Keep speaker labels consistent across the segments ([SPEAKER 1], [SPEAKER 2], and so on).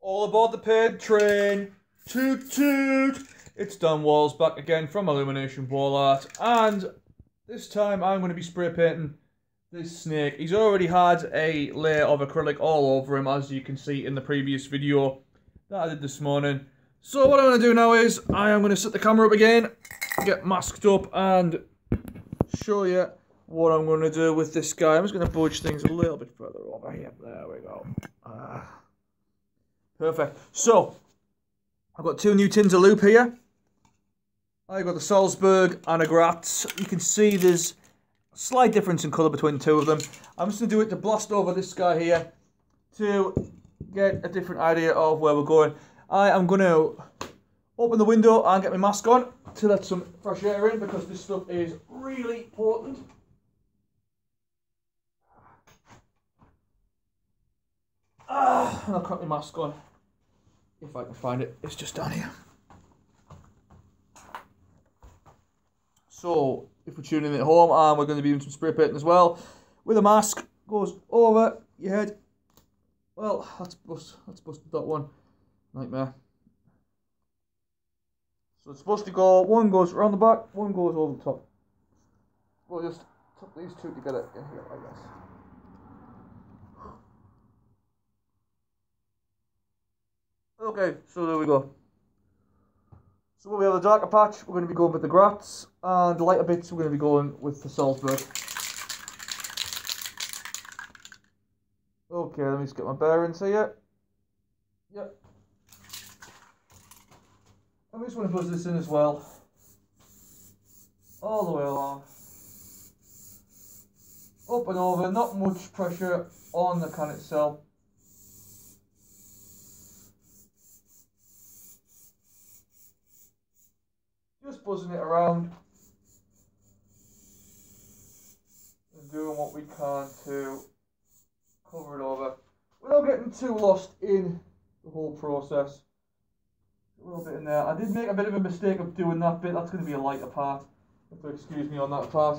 [SPEAKER 1] All aboard the paid train. Toot toot. It's Dan Walls back again from Illumination wall art, and this time I'm going to be spray painting this snake. He's already had a layer of acrylic all over him, as you can see in the previous video that I did this morning. So what I'm going to do now is I am going to set the camera up again, get masked up, and show you what I'm going to do with this guy. I'm just going to budge things a little bit further over here. There we go. Perfect. So I've got two new tins of loop here. I've got the Salzburg and a Graz. You can see there's a slight difference in colour between the two of them. I'm just going to do it to blast over this guy here to get a different idea of where we're going. I am going to open the window and get my mask on to let some fresh air in, because this stuff is really potent. And I'll cut my mask on if I can find it. It's just down here. So, if we're tuning in at home, and we're going to be doing some spray painting as well, with a mask, goes over your head. Well, that's busted that one. Nightmare. So it's supposed to go, one goes around the back, one goes over the top. We'll just tuck these two together in here, I guess. Okay, so there we go. So when we have the darker patch, we're going to be going with the Graz, and the lighter bits we're going to be going with the Salzburg. Okay, let me just get my bearings here. Yep. I just want to buzz this in as well. All the way along. Up and over, not much pressure on the can itself. Just buzzing it around and doing what we can to cover it over without getting too lost in the whole process. A little bit in there. I did make a bit of a mistake of doing that bit. That's going to be a lighter part. You have to excuse me on that part.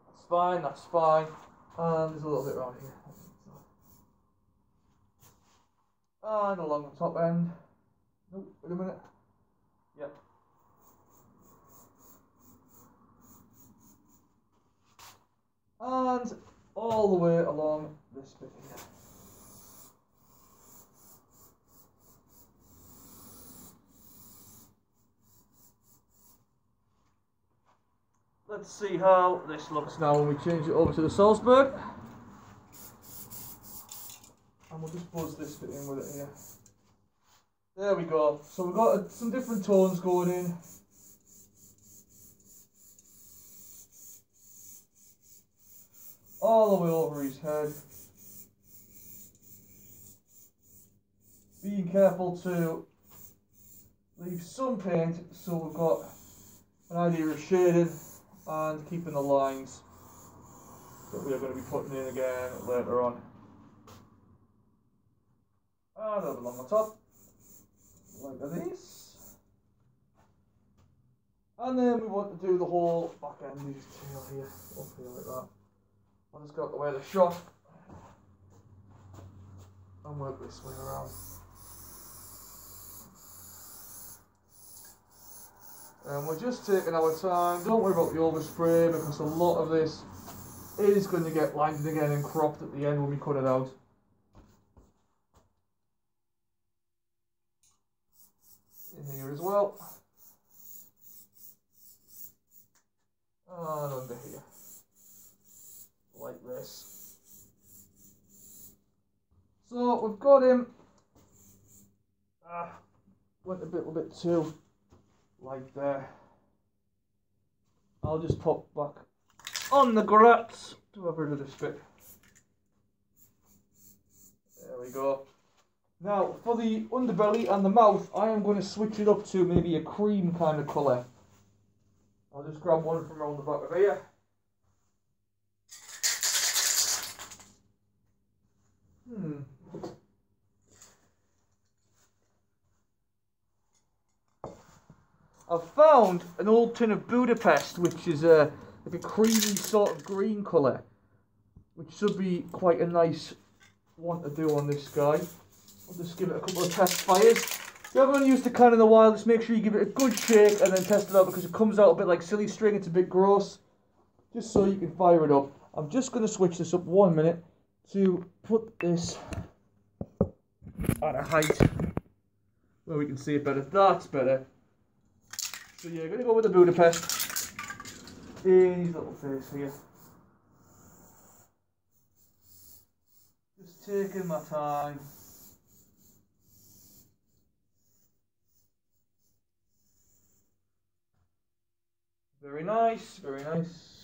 [SPEAKER 1] That's fine, that's fine. And there's a little bit around here. And along the top end. Nope, wait a minute. Yep. And all the way along this bit here. Let's see how this looks now when we change it over to the Salzburg. And we'll just buzz this bit in with it here. There we go. So we've got some different tones going in. All the way over his head. Being careful to leave some paint so we've got an idea of shading and keeping the lines that we are going to be putting in again later on. And over along the top. Like this, and then we want to do the whole back end of his tail here, up here like that. I'll just go out the way of the shot and work this way around. And we're just taking our time. Don't worry about the overspray, because a lot of this is going to get lined again and cropped at the end when we cut it out. In here as well, and under here, like this. So we've got him. Went a little bit too light there. I'll just pop back on the Graz to have rid of this bit. There we go. Now, for the underbelly and the mouth, I am going to switch it up to maybe a cream kind of colour. I'll just grab one from around the back of here. I've found an old tin of Budapest, which is like a creamy sort of green colour, which should be quite a nice want to do on this guy. I'll just give it a couple of test fires. If you haven't used the can in a while, just make sure you give it a good shake and then test it out, because it comes out a bit like silly string. It's a bit gross. Just so you can fire it up. I'm just going to switch this up 1 minute to put this at a height where we can see it better. That's better. So yeah, going to go with the Budapest in his little face here. Just taking my time. Very nice, very nice.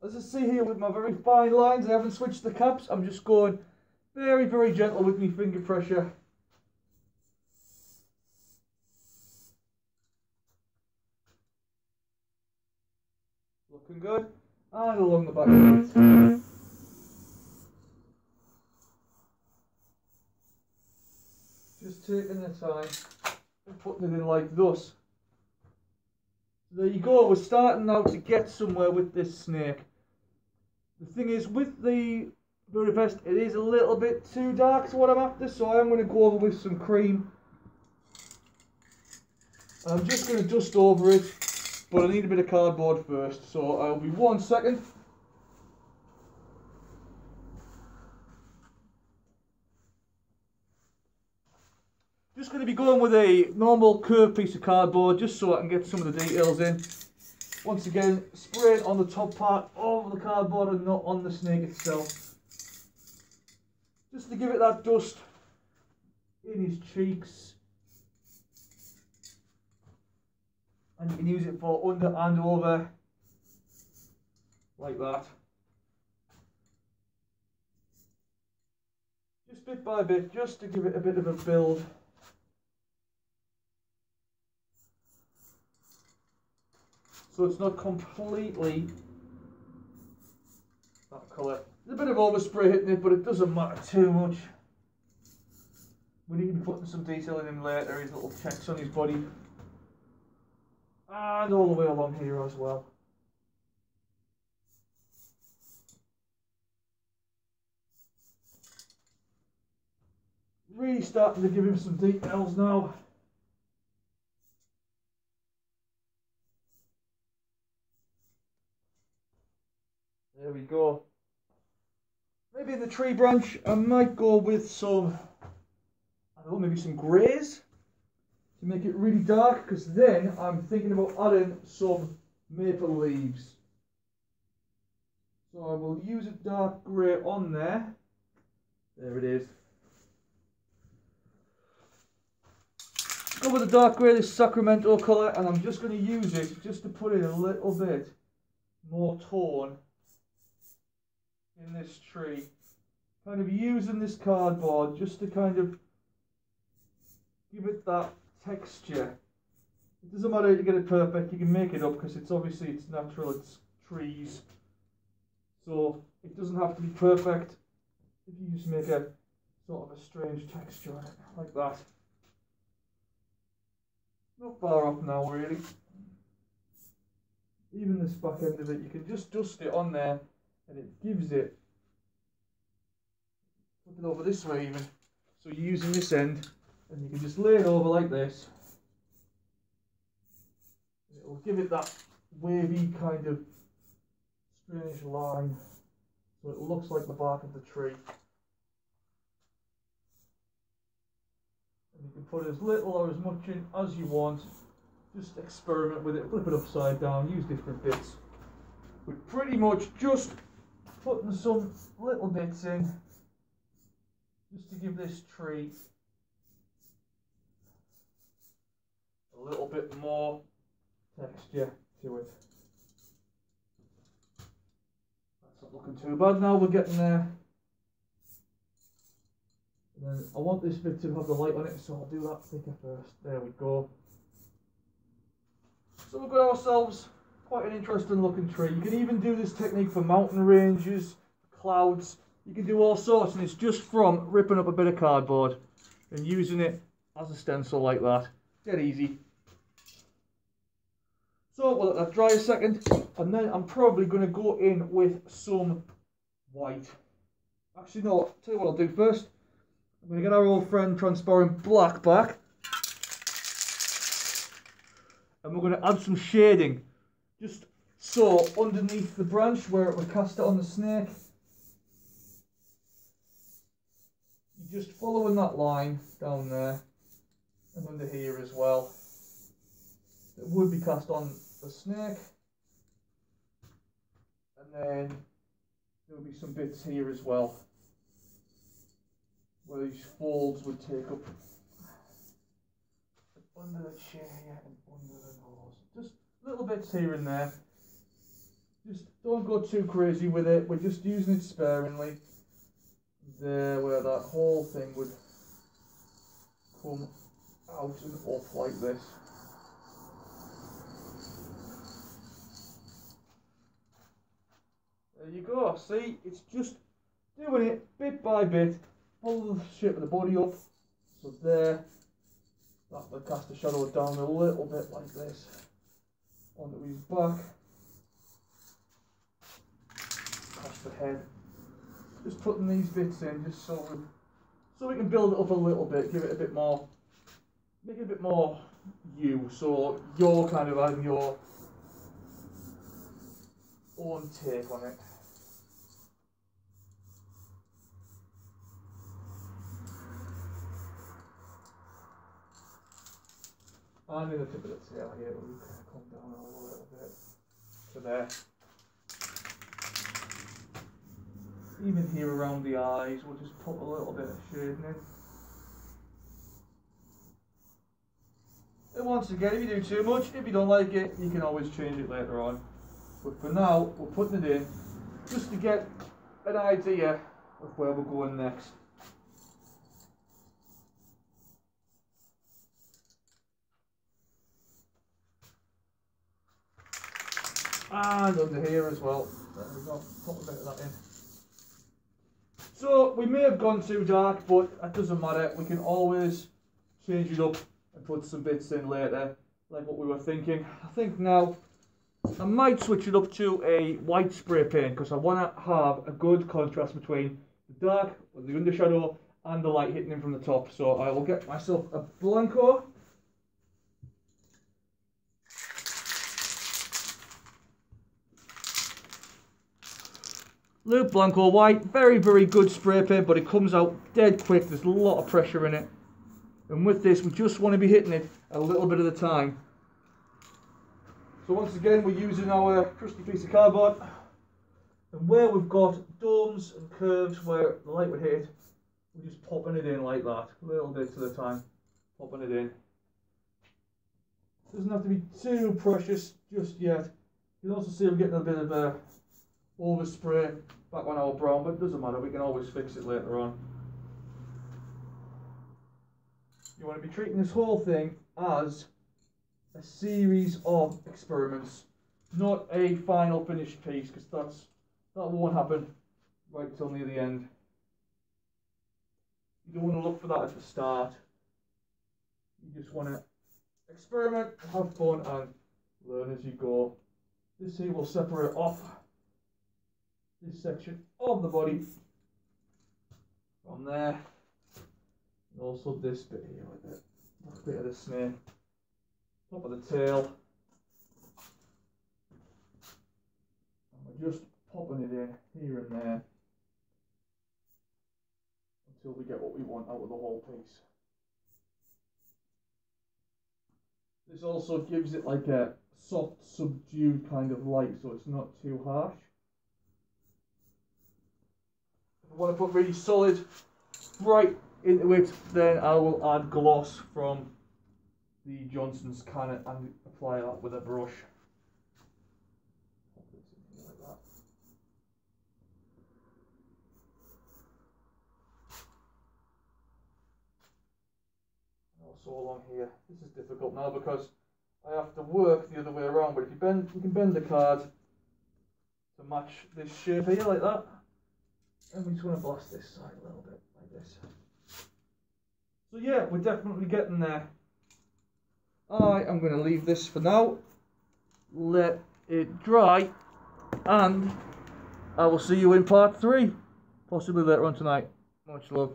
[SPEAKER 1] As I see here with my very fine lines, I haven't switched the caps. I'm just going very, very gentle with my finger pressure. Looking good. And along the back of it. Just taking the time and putting it in like this. So there you go, we're starting now to get somewhere with this snake. The thing is, with the Budapest, it is a little bit too dark to what I'm after, so I am going to go over with some cream. I'm just going to dust over it, but I need a bit of cardboard first, so I'll be 1 second. Just going to be going with a normal curved piece of cardboard just so I can get some of the details in. Once again, spray it on the top part over the cardboard and not on the snake itself. Just to give it that dust in his cheeks. And you can use it for under and over, like that. Just bit by bit, just to give it a bit of a build. So it's not completely that colour. There's a bit of overspray hitting it, but it doesn't matter too much. We need to be putting some detail in him later, his little checks on his body. And all the way along here as well. Really starting to give him some details now. There we go. Maybe in the tree branch, I might go with some, I don't know, maybe some greys to make it really dark, because then I'm thinking about adding some maple leaves. So I will use a dark grey on there. There it is. Go with the dark grey, this Sacramento colour, and I'm just going to use it just to put in a little bit more tone in this tree. Kind of using this cardboard just to kind of give it that texture. It doesn't matter if you get it perfect, you can make it up, because it's obviously it's natural, it's trees. So it doesn't have to be perfect if you just make a sort of a strange texture on it, like that. Not far off now really. Even this back end of it, you can just dust it on there and it gives it, flip it over this way even, so you're using this end and you can just lay it over like this. It will give it that wavy kind of strange line, so it looks like the bark of the tree. And you can put as little or as much in as you want. Just experiment with it, flip it upside down, use different bits. We're pretty much just putting some little bits in, just to give this tree a little bit more texture to it. That's not looking too bad now, we're getting there. And then I want this bit to have the light on it, so I'll do that thicker first. There we go. So we've got ourselves quite an interesting looking tree. You can even do this technique for mountain ranges, clouds. You can do all sorts, and it's just from ripping up a bit of cardboard and using it as a stencil like that. Dead easy. So we'll let that dry a second, and then I'm probably going to go in with some white. Actually, no, tell you what I'll do first. I'm going to get our old friend transparent black back. And we're going to add some shading. Just so underneath the branch where it would cast it on the snake. You're just following that line down there. And under here as well. It would be cast on the snake. And then there'll be some bits here as well. Where these folds would take up under the chair and under the nose. Just little bits here and there. Just don't go too crazy with it. We're just using it sparingly. There, where that whole thing would come out and off like this. There you go. See, it's just doing it bit by bit. Follow the shape of the body up. So there, that will cast the shadow down a little bit like this onto his back. Across the head. Just putting these bits in just so we can build it up a little bit, give it a bit more, make it a bit more you. So you're kind of adding your own take on it. And in the tip of the tail here, we'll kind of come down a little bit to there. Even here around the eyes, we'll just put a little bit of shading in. And once again, if you do too much, if you don't like it, you can always change it later on. But for now, we're putting it in just to get an idea of where we're going next. And under here as well. There we go, put a bit of that in. So we may have gone too dark, but that doesn't matter. We can always change it up and put some bits in later, like what we were thinking. I think now I might switch it up to a white spray paint because I want to have a good contrast between the dark, or the undershadow, and the light hitting in from the top. So I will get myself a Blanco. Luke Blanco White, very, very good spray paint, but it comes out dead quick. There's a lot of pressure in it. And with this, we just want to be hitting it a little bit at a time. So once again, we're using our trusty piece of cardboard. And where we've got domes and curves where the light would hit, we're just popping it in like that. A little bit at a time, popping it in. Doesn't have to be too precious just yet. You can also see I'm getting a bit of overspray back on our brown, but it doesn't matter, we can always fix it later on. You want to be treating this whole thing as a series of experiments, not a final finished piece, because that won't happen right till near the end. You don't want to look for that at the start. You just want to experiment, have fun, and learn as you go. This here will separate off this section of the body from there, and also this bit here with it, that bit of the snake, top of the tail, and we're just popping it in here and there until we get what we want out of the whole piece. This also gives it like a soft, subdued kind of light, so it's not too harsh. If I want to put really solid right into it, then I will add gloss from the Johnson's can and apply that with a brush. Like that. Also along here, this is difficult now because I have to work the other way around, but if you can bend the card to match this shape here like that. And we just want to blast this side a little bit, like this. So yeah, we're definitely getting there. I am going to leave this for now, let it dry, and I will see you in part 3. possibly later on tonight. Much love.